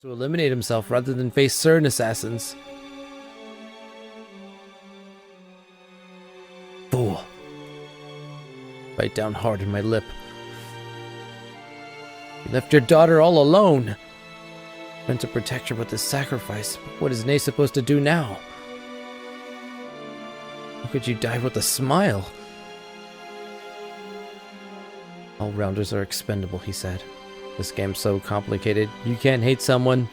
to eliminate himself rather than face certain assassins. Fool. Bite down hard in my lip. You left your daughter all alone. Meant to protect her with this sacrifice, but what is Nay supposed to do now? How could you die with a smile? All-rounders are expendable, he said. This game's so complicated. You can't hate someone.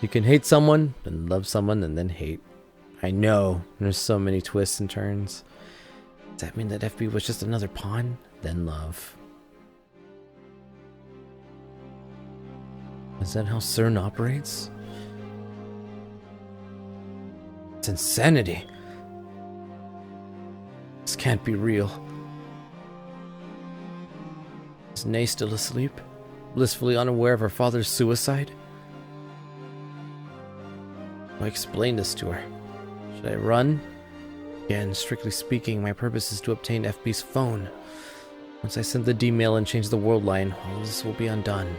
You can hate someone, then love someone, and then hate. I know. There's so many twists and turns. Does that mean that FB was just another pawn? Then love. Is that how CERN operates? It's insanity. This can't be real. Is Nay still asleep? Blissfully unaware of her father's suicide? I explained this to her. Should I run? Again, strictly speaking, my purpose is to obtain FB's phone. Once I send the D-mail and change the world line, all of this will be undone.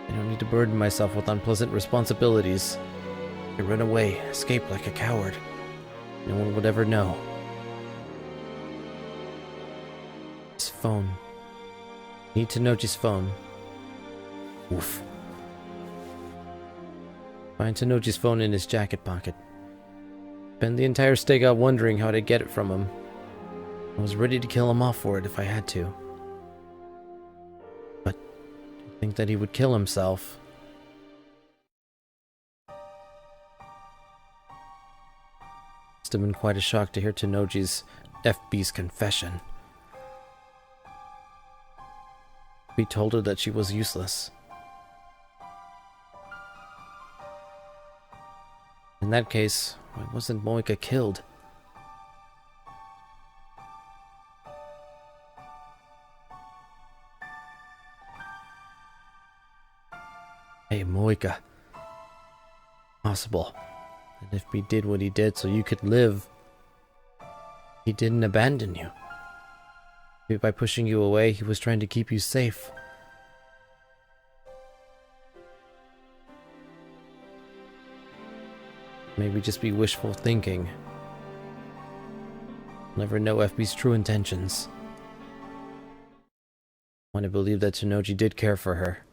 I don't need to burden myself with unpleasant responsibilities. I run away, escape like a coward. No one would ever know. His phone. Need to know Tanoji's phone. Oof. Find Tanoji's phone in his jacket pocket. Spent the entire stakeout wondering how to get it from him. I was ready to kill him off for it if I had to. But I think that he would kill himself. Must have been quite a shock to hear Tanoji's FB's confession. He told her that she was useless. In that case, why wasn't Moika killed? Hey, Moika. Possible that if he did what he did so you could live, he didn't abandon you. Maybe by pushing you away, he was trying to keep you safe. Maybe just be wishful thinking. Never know FB's true intentions. I want to believe that Tanoji did care for her,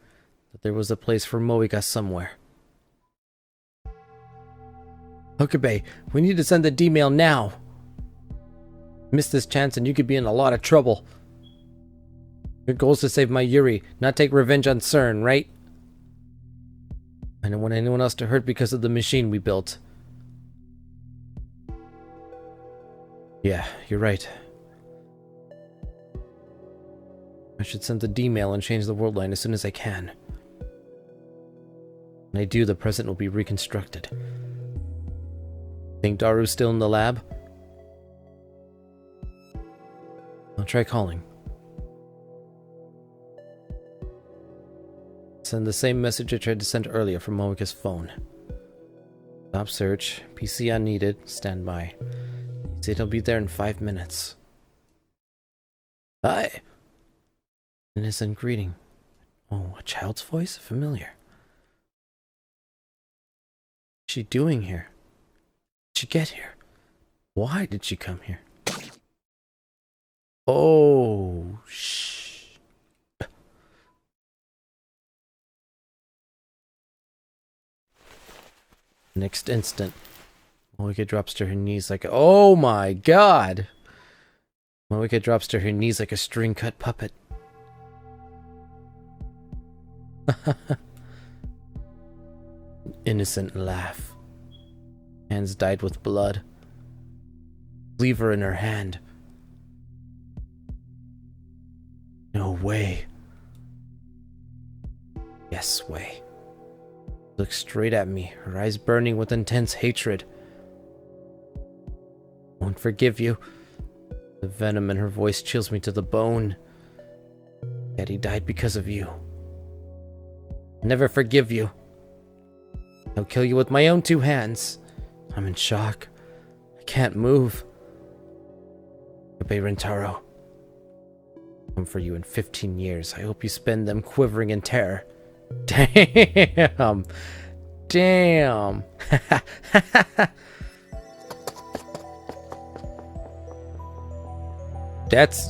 that there was a place for Moika somewhere. Huckabee, we need to send the D-mail now. Miss this chance and you could be in a lot of trouble. Your goal is to save my Yuri, not take revenge on CERN, right? I don't want anyone else to hurt because of the machine we built. Yeah, you're right. I should send the D-mail and change the world line as soon as I can. When I do, the present will be reconstructed. Think Daru's still in the lab? I'll try calling. Send the same message I tried to send earlier from Moika's phone. Stop search. PC unneeded. Stand by. He said he'll be there in 5 minutes. Hi! Innocent greeting. Oh, a child's voice? Familiar. What's she doing here? Did she get here? Why did she come here? Oh, shh. Next instant, Moika drops to her knees like oh my god! Moika drops to her knees like a string-cut puppet. Innocent laugh. Hands dyed with blood. Cleaver in her hand. No way. Yes way. Looks straight at me, her eyes burning with intense hatred. Won't forgive you. The venom in her voice chills me to the bone. Daddy died because of you. Never forgive you. I'll kill you with my own 2 hands. I'm in shock. I can't move. Obey Rentaro. Come for you in 15 years. I hope you spend them quivering in terror. Damn. Damn.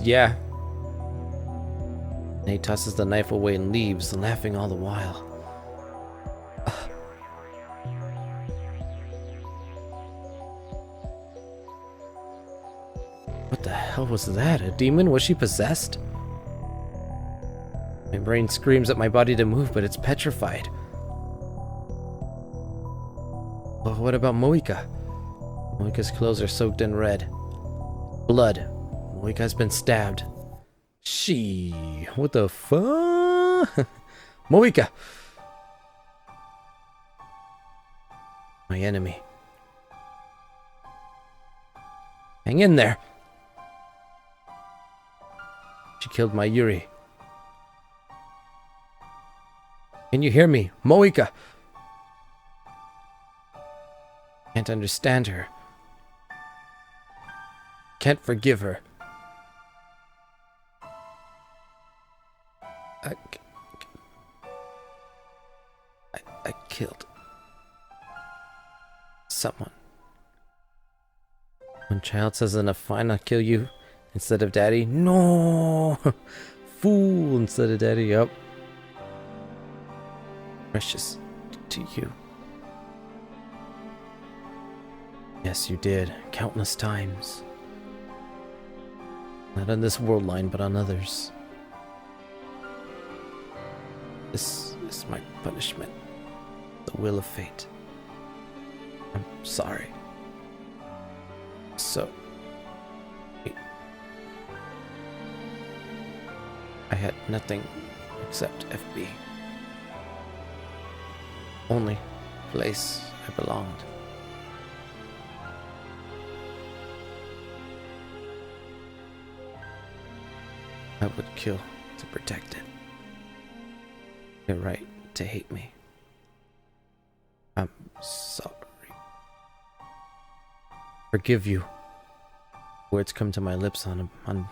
Yeah. And he tosses the knife away and leaves, laughing all the while. What the hell was that? A demon? Was she possessed? My brain screams at my body to move, but it's petrified. Well, what about Moika? Moika's clothes are soaked in red. Blood. Moika's been stabbed. What the fuck? Moika! My enemy. Hang in there. She killed my Yuri. Can you hear me? Moika! Can't understand her. Can't forgive her. I killed someone. When child says enough, fine, I'll kill you instead of daddy. No! Fool instead of daddy, yup. Precious to you. Yes, you did. Countless times. Not on this world line, but on others. This is my punishment. The will of fate. I'm sorry. So... I had nothing except FB. Only place I belonged. I would kill to protect it. You're right to hate me. I'm sorry. Forgive you. Words come to my lips unbidden.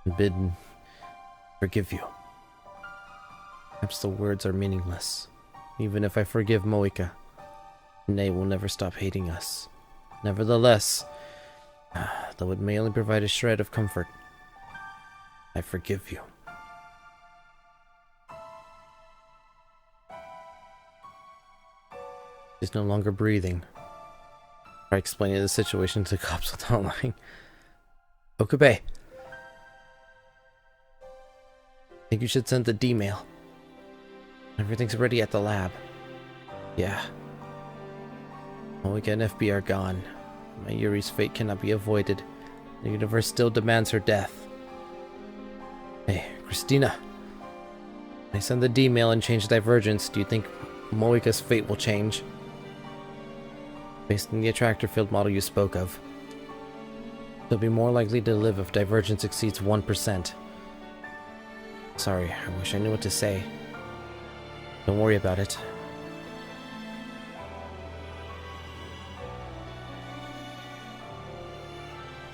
Unbidden. Forgive you. Perhaps the words are meaningless. Even if I forgive Moika, Nay will never stop hating us. Nevertheless, though it may only provide a shred of comfort, I forgive you. She's no longer breathing. Try explaining the situation to cops without lying. Okabe. Think you should send the D-mail. Everything's ready at the lab. Yeah. Moika and FB are gone. My Yuri's fate cannot be avoided. The universe still demands her death. Hey, Christina. When I send the D-mail and change divergence, do you think Moika's fate will change? Based on the attractor field model you spoke of, she'll be more likely to live if divergence exceeds 1%. Sorry, I wish I knew what to say. Don't worry about it.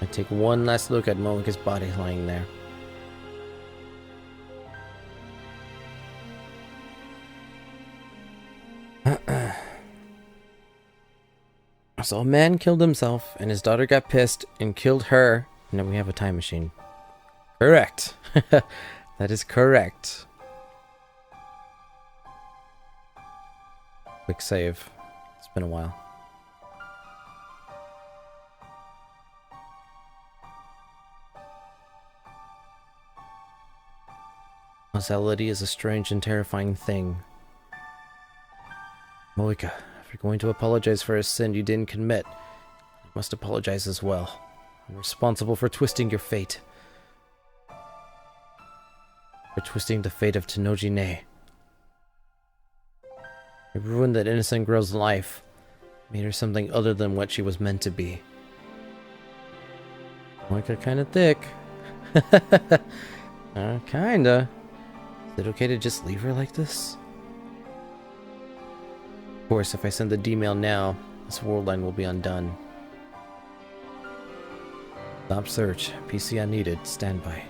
I take one last look at Moika's body lying there. So a man killed himself, and his daughter got pissed and killed her, and then we have a time machine. Correct. That is correct. Quick save. It's been a while. Causality is a strange and terrifying thing. Moika, if you're going to apologize for a sin you didn't commit, you must apologize as well. I'm responsible for twisting your fate. For twisting the fate of Tenoji Ne. You ruined that innocent girl's life. Made her something other than what she was meant to be. Moika kinda thick. Kinda. Is it okay to just leave her like this? Of course, if I send the D-mail now, this world line will be undone. Stop search. PC unneeded. Standby.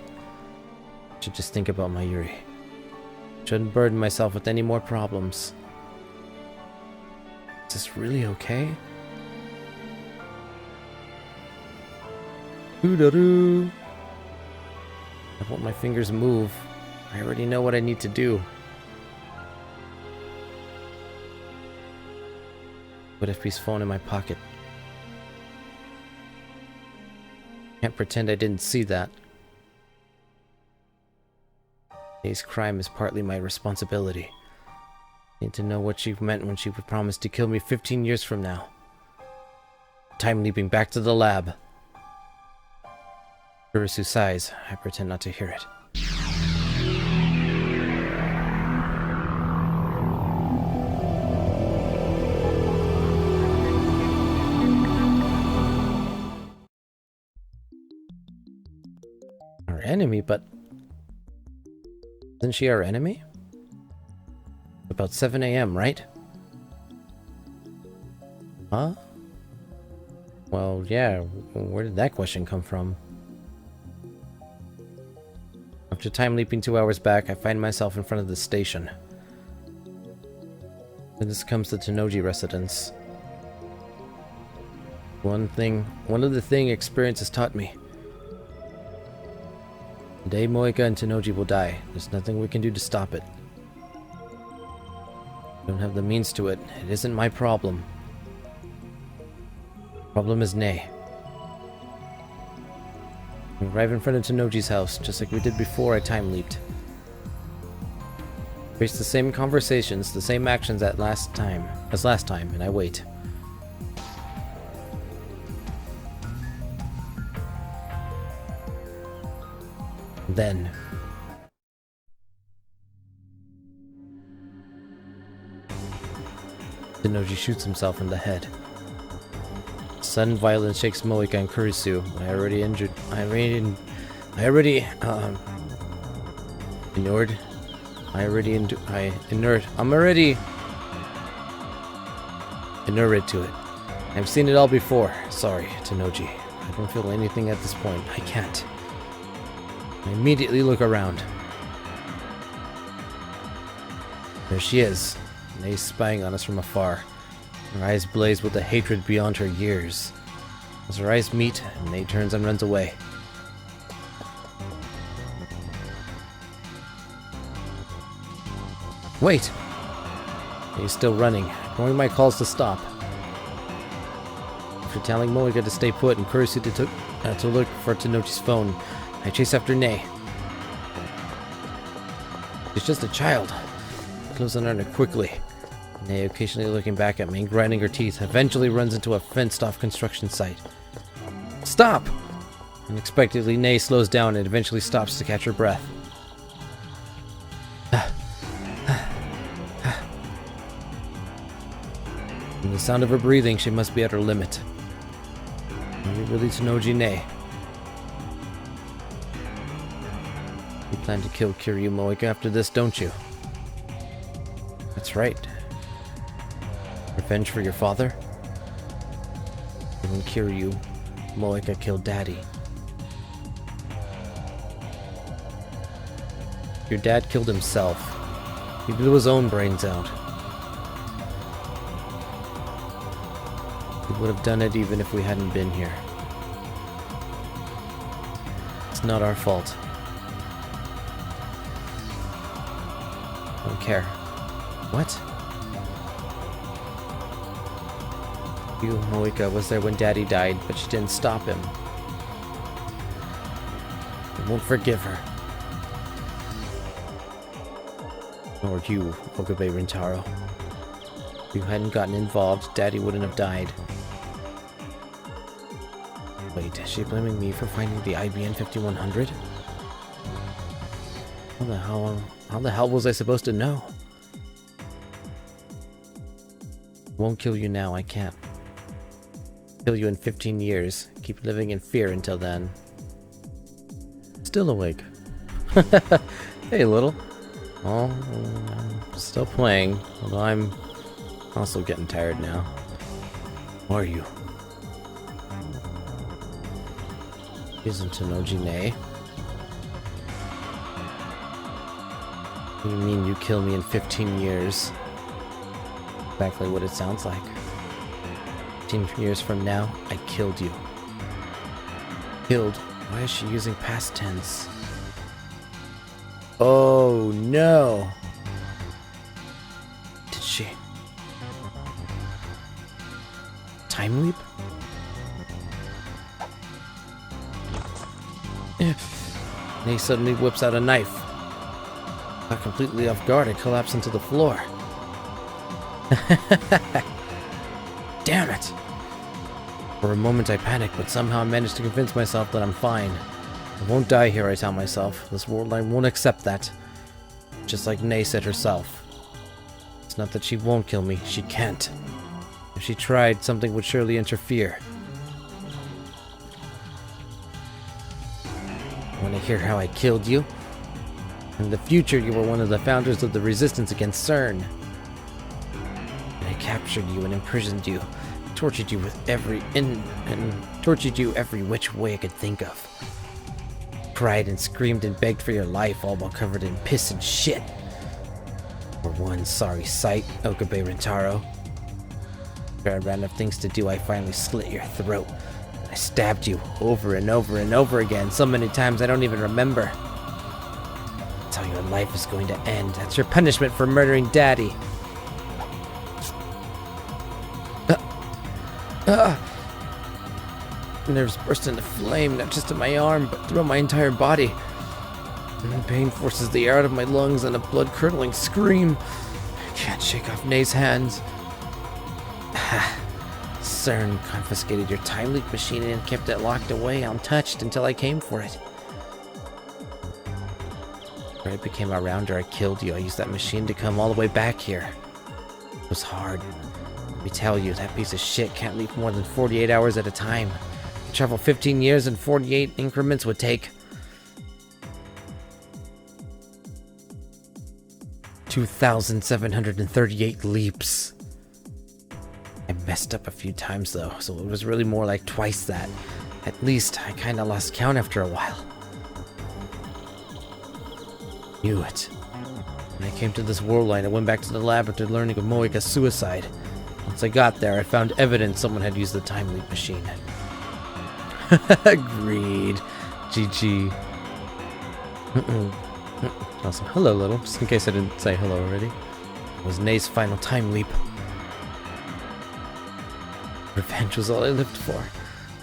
Should just think about my Yuri. shouldn't burden myself with any more problems. Is this really okay? Doo-da-doo. I won't my fingers move. I already know what I need to do. Put FP's phone in my pocket. Can't pretend I didn't see that. Today's crime is partly my responsibility. Need to know what she meant when she promised to kill me 15 years from now. Time leaping back to the lab. Kurisu sighs. I pretend not to hear it. Our enemy, but... Isn't she our enemy? About 7 a.m., right? Huh? Well, yeah, where did that question come from? After time leaping 2 hours back, I find myself in front of the station. And this comes to Tennoji residence. One of the things experience has taught me. The day Moika and Tennoji will die, there's nothing we can do to stop it. I don't have the means to it. It isn't my problem. The problem is Nei. We arrive in front of Tennoji's house, just like we did before I time leaped. Face the same conversations, the same actions as last time, and I wait. Then... Tennoji shoots himself in the head. Sudden violence shakes Moika and Kurisu. I already inured to it. I've seen it all before. Sorry, Tennoji. I don't feel anything at this point. I can't. I immediately look around. There she is. Nei spying on us from afar. Her eyes blaze with a hatred beyond her years. As her eyes meet, Nei turns and runs away. Wait! Nei's still running, ignoring my calls to stop. After telling Moika to stay put and Kurisu to look for Tennoji's phone, I chase after Nei. She's just a child. I close in on her quickly. Nei, occasionally looking back at me and grinding her teeth, eventually runs into a fenced-off construction site. Stop! Unexpectedly, Nei slows down and eventually stops to catch her breath. From the sound of her breathing, she must be at her limit. Are you really Tennoji Nei? You plan to kill Kiryu Moika after this, don't you? That's right. Revenge for your father? When Kiryu Moika killed Daddy. Your dad killed himself. He blew his own brains out. He would have done it even if we hadn't been here. It's not our fault. Don't care. What? Moika was there when Daddy died, but she didn't stop him. I won't forgive her. Nor you, Okabe Rintaro. If you hadn't gotten involved, Daddy wouldn't have died. Wait, is she blaming me for finding the IBN 5100? How the hell was I supposed to know? Won't kill you now, I can't. Kill you in 15 years. Keep living in fear until then. Still awake. Hey, little. Oh, I'm still playing, although I'm also getting tired now. Who are you? Isn't Tennoji Nei? What do you mean you kill me in 15 years? Exactly what it sounds like. 15 years from now, I killed you. Killed? Why is she using past tense? Oh no! Did she? Time leap? And he suddenly whips out a knife. Not completely off guard, I collapse into the floor. Damn it! For a moment I panic, but somehow I manage to convince myself that I'm fine. I won't die here, I tell myself. This world line won't accept that. Just like Nay said herself. It's not that she won't kill me, she can't. If she tried, something would surely interfere. Want to hear how I killed you? In the future, you were one of the founders of the resistance against CERN. And I captured you and imprisoned you, tortured you tortured you every which way I could think of. Cried and screamed and begged for your life, all while covered in piss and shit. For one sorry sight, Okabe Rintaro. After I ran out of things to do, I finally slit your throat. I stabbed you over and over and over again, so many times I don't even remember. That's how your life is going to end. That's your punishment for murdering Daddy. Nerves burst into flame, not just in my arm, but throughout my entire body. And pain forces the air out of my lungs and a blood-curdling scream. I can't shake off Nay's hands. CERN confiscated your time leak machine and kept it locked away, untouched, until I came for it. After I became a rounder, I killed you. I used that machine to come all the way back here. It was hard. Let me tell you, that piece of shit can't leave more than 48 hours at a time. To travel 15 years in 48 increments would take 2,738 leaps. I messed up a few times though, so it was really more like twice that. At least I kinda lost count after a while. Knew it. When I came to this world line, I went back to the lab after learning of Moika's suicide. Once I got there, I found evidence someone had used the time leap machine. Agreed. GG. Awesome. Hello, Little. Just in case I didn't say hello already. It was Nay's final time leap. Revenge was all I lived for.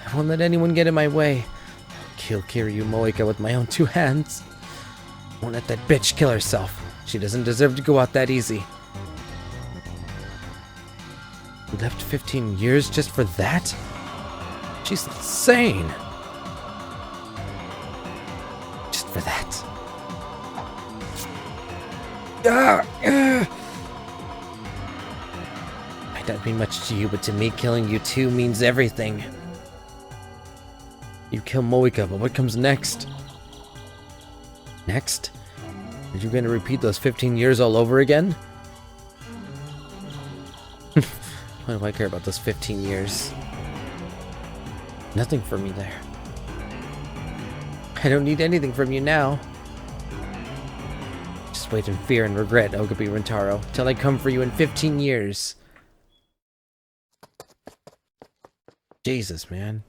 I won't let anyone get in my way. I'll kill Kiryu Moika with my own two hands. I won't let that bitch kill herself. She doesn't deserve to go out that easy. You left 15 years just for that? She's insane. Just for that. Might not mean much to you, but to me, killing you too means everything. You kill Moika, but what comes next? Next? Are you going to repeat those 15 years all over again? Why do I care about those 15 years? Nothing for me there. I don't need anything from you now. Just wait in fear and regret, Okabe Rintaro, till I come for you in 15 years. Jesus, man.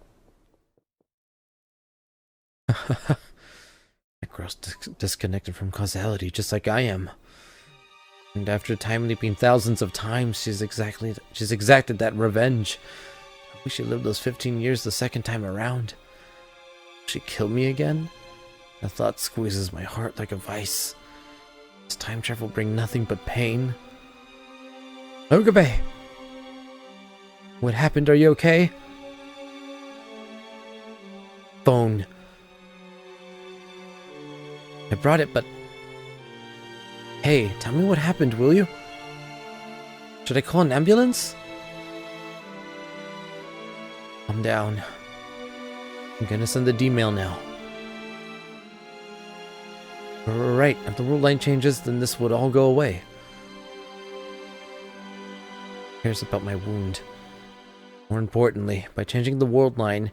That girl's disconnected from causality, just like I am. And after time leaping thousands of times, she's exacted that revenge. I wish she lived those 15 years the second time around. Will she kill me again? The thought squeezes my heart like a vice. Does time travel bring nothing but pain? Okabe! What happened? Are you okay? Phone. I brought it, but... Hey, tell me what happened, will you? Should I call an ambulance? Calm down. I'm gonna send the D-mail now. Right, if the world line changes, then this would all go away. Here's about my wound. More importantly, by changing the world line,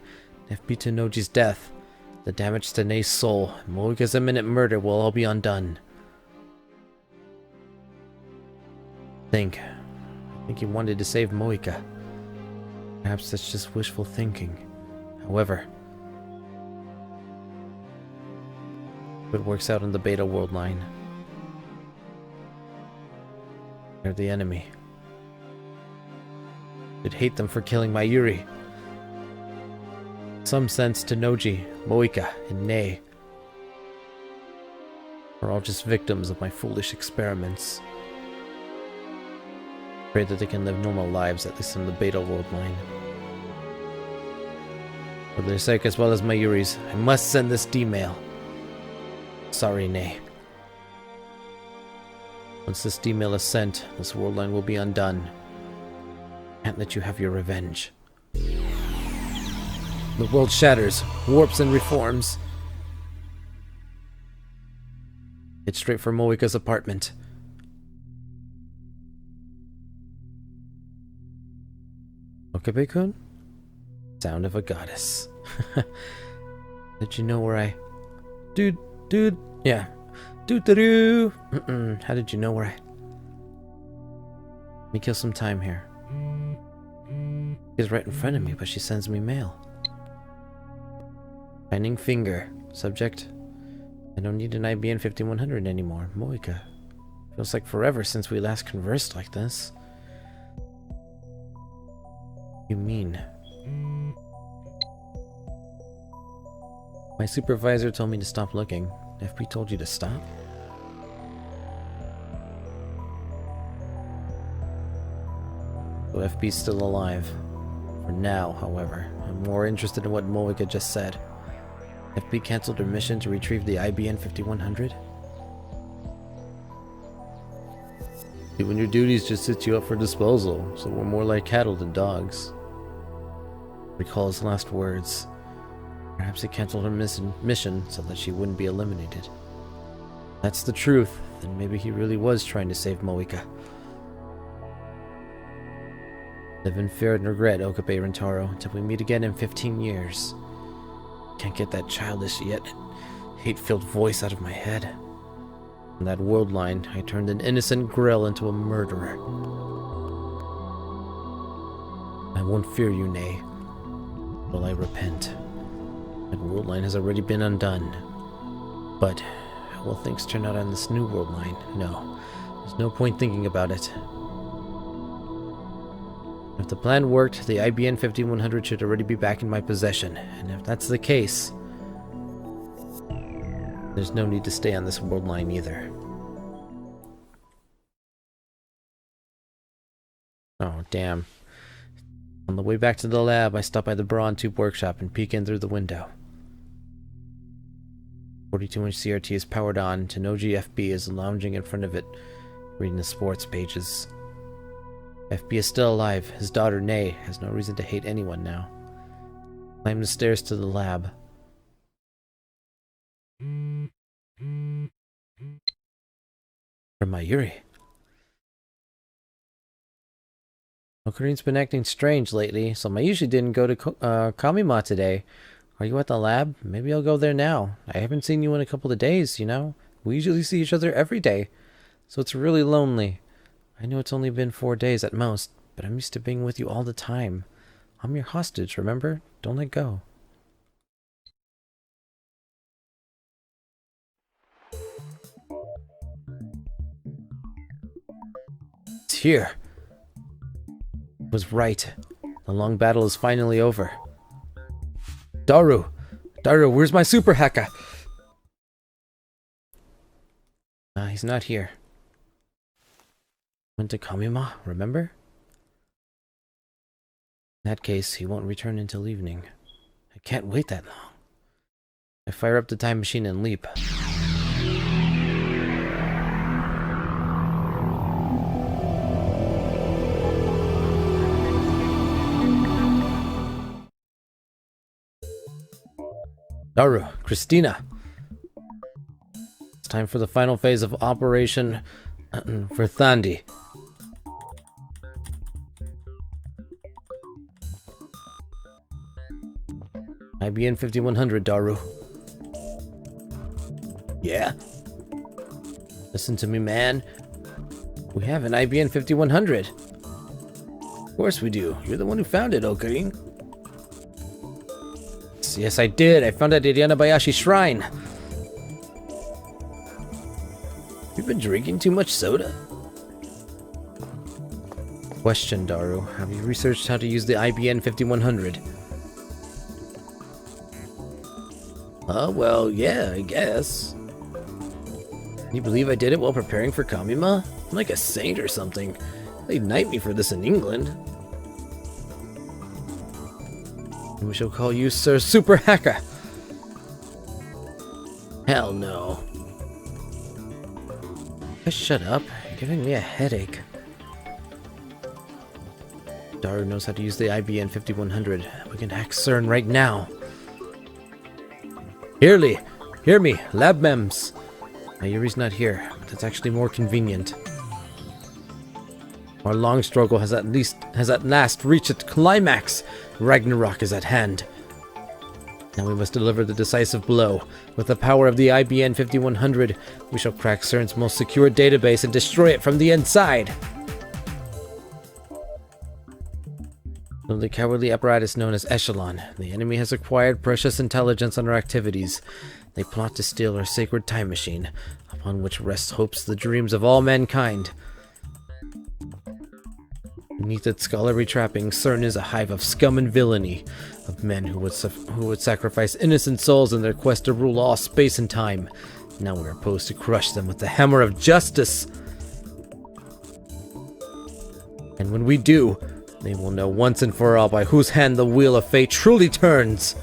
FB Tenoji's death, the damage to Nei's soul, and Moika's imminent murder will all be undone. I think he wanted to save Moika. Perhaps that's just wishful thinking. However, if it works out in the Beta World line, they're the enemy. I'd hate them for killing my Yuri. In some sense, Tenoji, Moika, and Nei are all just victims of my foolish experiments. Pray that they can live normal lives, at least in the Beta World line. For their sake as well as my Yuri's, I must send this D-mail. Sorry, Nei. Once this D-mail is sent, this world line will be undone. Can't let you have your revenge. The world shatters, warps and reforms. Head straight for Moika's apartment. Okabe-kun? Sound of a goddess. Did you know where I... Dude, yeah. Doo-doo-doo! How did you know where I... Let me kill some time here. She's right in front of me, but she sends me mail. Shining finger. Subject: I don't need an IBN 5100 anymore. Moika. Feels like forever since we last conversed like this. You mean? My supervisor told me to stop looking. FP told you to stop? So FP's still alive. For now, however. I'm more interested in what Moika just said. FP cancelled her mission to retrieve the IBN 5100? Even your duties just set you up for disposal, so we're more like cattle than dogs. Recall his last words. Perhaps he cancelled her mission so that she wouldn't be eliminated. That's the truth, then maybe he really was trying to save Moika. Live in fear and regret, Okabe Rintaro, until we meet again in 15 years. Can't get that childish yet hate-filled voice out of my head. On that world line, I turned an innocent grill into a murderer. I won't fear you, Nei. Will I repent? That world line has already been undone. But how will things turn out on this new world line? No, there's no point thinking about it. If the plan worked, the IBN 5100 should already be back in my possession, and if that's the case, there's no need to stay on this world line either. Oh, damn. On the way back to the lab, I stopped by the Brawn Tube workshop and peek in through the window. 42-inch CRT is powered on. Tenoji FB is lounging in front of it, reading the sports pages. FB is still alive. His daughter, Nei, has no reason to hate anyone now. Climb the stairs to the lab. From my Yuri. Okarin's been acting strange lately, so Mayushi didn't go to Kamima today. Are you at the lab? Maybe I'll go there now. I haven't seen you in a couple of days, you know? We usually see each other every day, so it's really lonely. I know it's only been 4 days at most, but I'm used to being with you all the time. I'm your hostage, remember? Don't let go. It's here. I was right. The long battle is finally over. Daru, where's my super hacker? He's not here. Went to Kamima, remember? In that case, he won't return until evening. I can't wait that long. I fire up the time machine and leap. Daru, Christina. It's time for the final phase of Operation Verthandi. IBN 5100, Daru. Yeah? Listen to me, man. We have an IBN 5100. Of course we do. You're the one who found it, Okarin. Yes, I did. I found it at Yanabayashi Shrine. You've been drinking too much soda? Question, Daru. Have you researched how to use the IBN 5100? Well, yeah, I guess. Can you believe I did it while preparing for Kamima? I'm like a saint or something. They'd knight me for this in England. We shall call you Sir Super Hacker. Hell no. Just shut up. You're giving me a headache. Daru knows how to use the IBN 5100. We can hack CERN right now. Hear me, lab mems. Mayuri's not here, but that's actually more convenient. Our long struggle has at last reached its climax. Ragnarok is at hand. Now we must deliver the decisive blow. With the power of the IBN 5100, we shall crack CERN's most secure database and destroy it from the inside. From the cowardly apparatus known as Echelon, the enemy has acquired precious intelligence on our activities. They plot to steal our sacred time machine, upon which rests hopes the dreams of all mankind. Beneath its scholarly trappings, CERN is a hive of scum and villainy, of men who would sacrifice innocent souls in their quest to rule all space and time. Now we are posed to crush them with the hammer of justice. And when we do, they will know once and for all by whose hand the wheel of fate truly turns.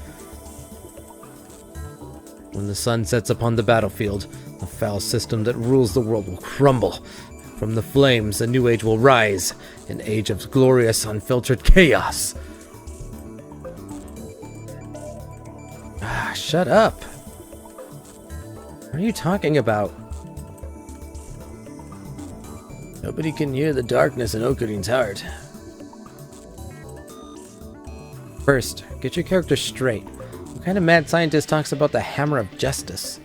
When the sun sets upon the battlefield, the foul system that rules the world will crumble. From the flames, a new age will rise, an age of glorious, unfiltered chaos. Shut up. What are you talking about? Nobody can hear the darkness in Okarin's heart. First, get your character straight. What kind of mad scientist talks about the hammer of justice?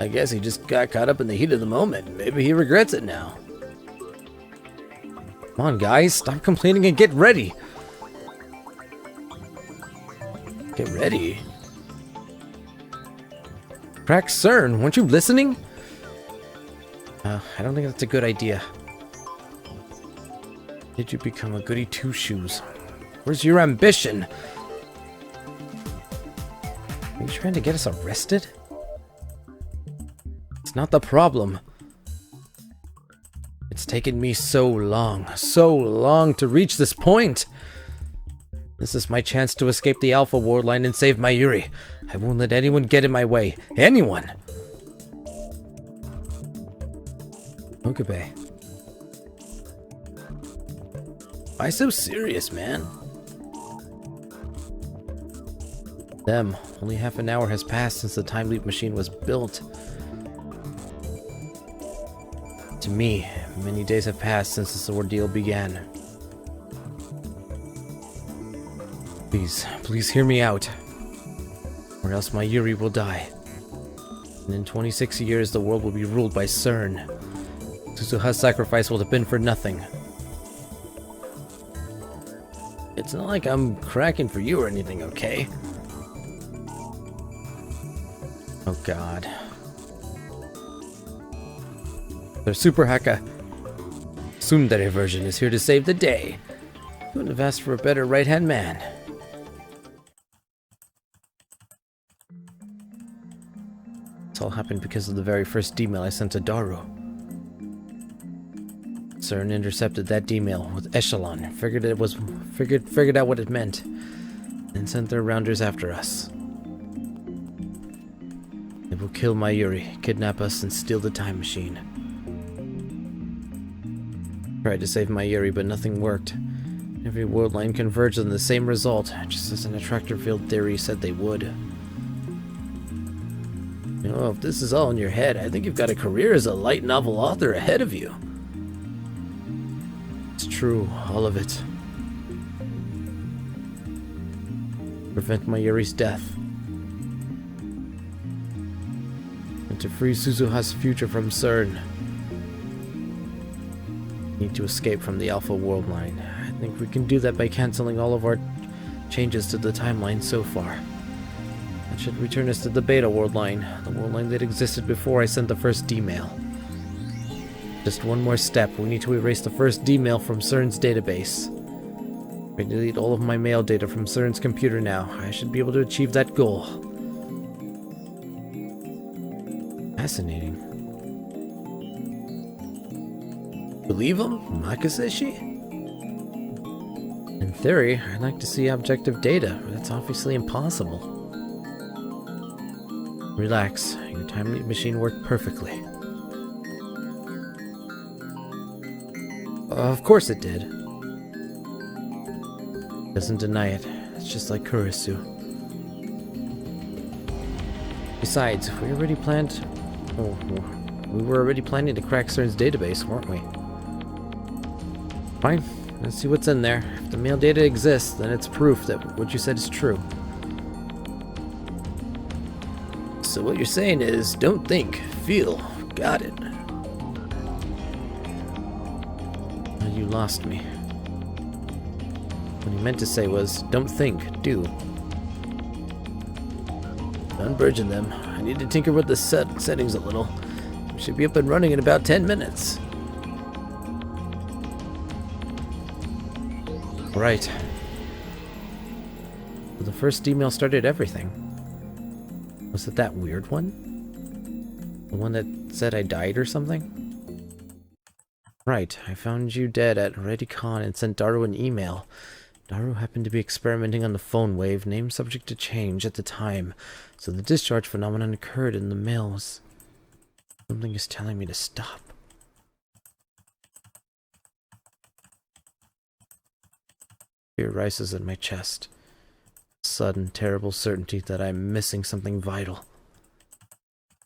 I guess he just got caught up in the heat of the moment. Maybe he regrets it now. Come on, guys. Stop complaining and get ready. Get ready? Crack CERN. Weren't you listening? I don't think that's a good idea. Did you become a goody two-shoes? Where's your ambition? Are you trying to get us arrested? It's not the problem. It's taken me so long to reach this point. This is my chance to escape the Alpha War line and save Mayuri. I won't let anyone get in my way. Anyone! Okabe. Why so serious, man? Only half an hour has passed since the time leap machine was built. To me, many days have passed since this ordeal began. Please hear me out, or else Mayuri will die. And in 26 years, the world will be ruled by CERN. Suzuha's sacrifice will have been for nothing. It's not like I'm cracking for you or anything, okay? Oh god. Their super hacker Tsundere version is here to save the day. Couldn't have asked for a better right-hand man. This all happened because of the very first D-mail I sent to Daru. CERN intercepted that D-mail with Echelon, figured out what it meant, and sent their rounders after us. They will kill Mayuri, kidnap us, and steal the time machine. Tried to save Mayuri, but nothing worked. Every world line converged on the same result, just as an attractor field theory said they would. You know, if this is all in your head, I think you've got a career as a light novel author ahead of you. It's true, all of it. Prevent Mayuri's death. And to free Suzuha's future from CERN. Need to escape from the Alpha world line. I think we can do that by canceling all of our changes to the timeline so far. That should return us to the Beta world line, the world line that existed before I sent the first D-mail. Just one more step. We need to erase the first D-mail from CERN's database. If I delete all of my mail data from CERN's computer now, I should be able to achieve that goal. Fascinating. Believe him, Makaseshi? In theory, I'd like to see objective data, but it's obviously impossible. Relax, your time machine worked perfectly. Of course it did. Doesn't deny it. It's just like Kurisu. Besides, we already planned... Oh, we were already planning to crack CERN's database, weren't we? Fine. Let's see what's in there. If the mail data exists, then it's proof that what you said is true. So what you're saying is, don't think, feel. Got it. You lost me. What he meant to say was, don't think, do. Unburgeon them. I need to tinker with the settings a little. We should be up and running in about 10 minutes. Right. So the first email started everything. Was it that weird one? The one that said I died or something? Right, I found you dead at ReadyCon and sent Daru an email. Daru happened to be experimenting on the phone wave, name subject to change at the time, so the discharge phenomenon occurred in the mails. Something is telling me to stop. Fear rises in my chest. Sudden, terrible certainty that I'm missing something vital.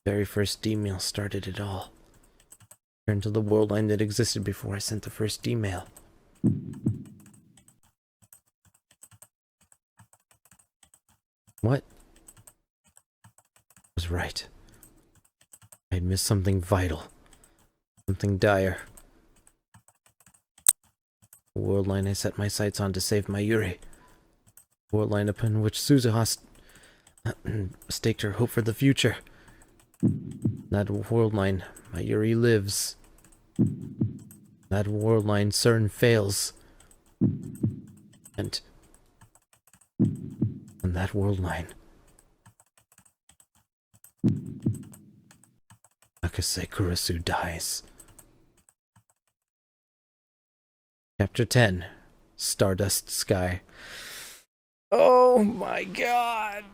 The very first email started it all. Turn to the world line that existed before I sent the first email. What? I was right. I had missed something vital. Something dire. The world line I set my sights on to save Mayuri. The world line upon which Suzuha staked her hope for the future. That world line, Mayuri lives. That world line, CERN fails. And that world line, Akase Kurisu dies. Chapter 10, Stardust Sky. Oh my god!